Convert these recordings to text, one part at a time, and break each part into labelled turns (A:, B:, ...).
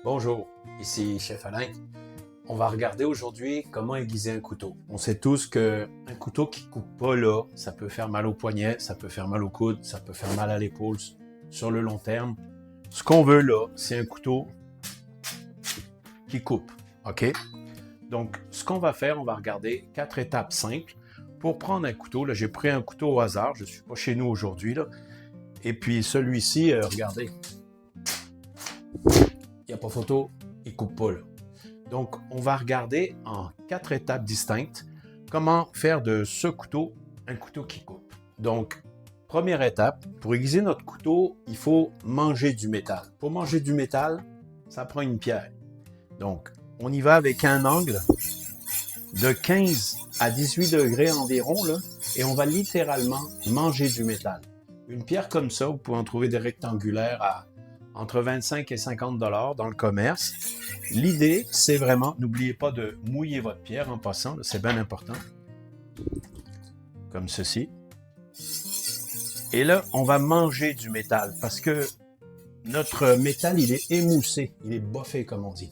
A: Bonjour, ici Chef Alain. On va regarder aujourd'hui comment aiguiser un couteau. On sait tous qu'un couteau qui ne coupe pas là, ça peut faire mal au poignet, ça peut faire mal au coude, ça peut faire mal à l'épaule sur le long terme. Ce qu'on veut là, c'est un couteau qui coupe, OK? Donc, ce qu'on va faire, on va regarder 4 étapes simples pour prendre un couteau. Là, j'ai pris un couteau au hasard, je ne suis pas chez nous aujourd'hui, là. Et puis celui-ci, regardez, il n'y a pas photo, il ne coupe pas là. Donc, on va regarder en 4 étapes distinctes comment faire de ce couteau un couteau qui coupe. Donc, première étape, pour aiguiser notre couteau, il faut manger du métal. Pour manger du métal, ça prend une pierre. Donc, on y va avec un angle de 15 à 18 degrés environ, là, et on va littéralement manger du métal. Une pierre comme ça, vous pouvez en trouver des rectangulaires à entre 25 et 50 $ dans le commerce. L'idée, c'est vraiment, n'oubliez pas de mouiller votre pierre en passant, c'est bien important, comme ceci. Et là, on va manger du métal parce que notre métal, il est émoussé, il est boffé, comme on dit.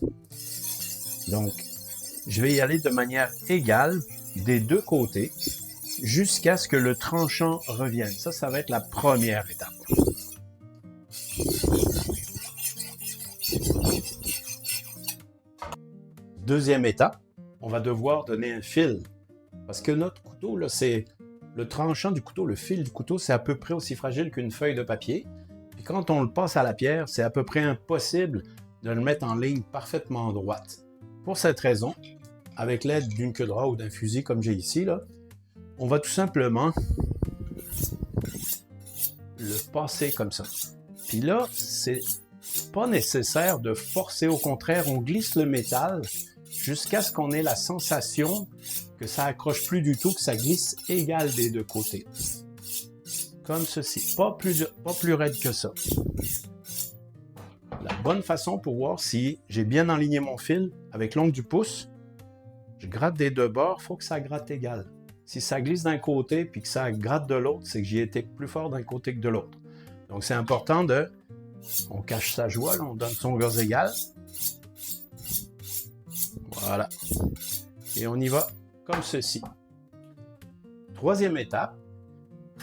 A: Donc, je vais y aller de manière égale des deux côtés jusqu'à ce que le tranchant revienne. Ça va être la première étape. Deuxième étape, on va devoir donner un fil. Parce que notre couteau, là, c'est le tranchant du couteau, le fil du couteau, c'est à peu près aussi fragile qu'une feuille de papier. Puis quand on le passe à la pierre, c'est à peu près impossible de le mettre en ligne parfaitement droite. Pour cette raison, avec l'aide d'une queue de rat ou d'un fusil comme j'ai ici, là, on va tout simplement le passer comme ça. Puis là, c'est pas nécessaire de forcer, au contraire, on glisse le métal jusqu'à ce qu'on ait la sensation que ça accroche plus du tout, que ça glisse égal des deux côtés. Comme ceci, pas plus raide que ça. La bonne façon pour voir si j'ai bien enligné mon fil avec l'ongle du pouce, je gratte des deux bords, il faut que ça gratte égal. Si ça glisse d'un côté puis que ça gratte de l'autre, c'est que j'y été plus fort d'un côté que de l'autre. Donc c'est important on cache sa joie, là, on donne son gaz égal. Voilà. Et on y va comme ceci. Troisième étape,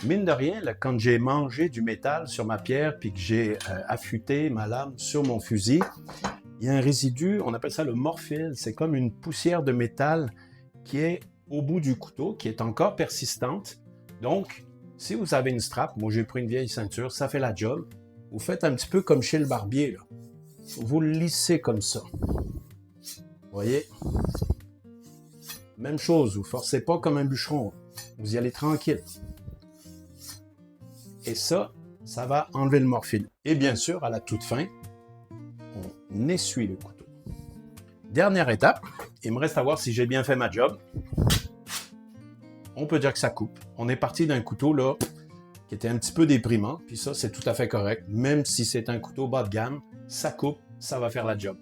A: mine de rien, là, quand j'ai mangé du métal sur ma pierre puis que j'ai affûté ma lame sur mon fusil, il y a un résidu, on appelle ça le morphile. C'est comme une poussière de métal qui est au bout du couteau, qui est encore persistante. Donc, si vous avez une strap, moi j'ai pris une vieille ceinture, ça fait la job. Vous faites un petit peu comme chez le barbier, là. Vous le lissez comme ça. Vous voyez? Même chose, vous ne forcez pas comme un bûcheron. Vous y allez tranquille. Et ça va enlever le morphine. Et bien sûr, à la toute fin, on essuie le couteau. Dernière étape, il me reste à voir si j'ai bien fait ma job. On peut dire que ça coupe. On est parti d'un couteau là qui était un petit peu déprimant, puis ça, c'est tout à fait correct. Même si c'est un couteau bas de gamme, ça coupe, ça va faire la job.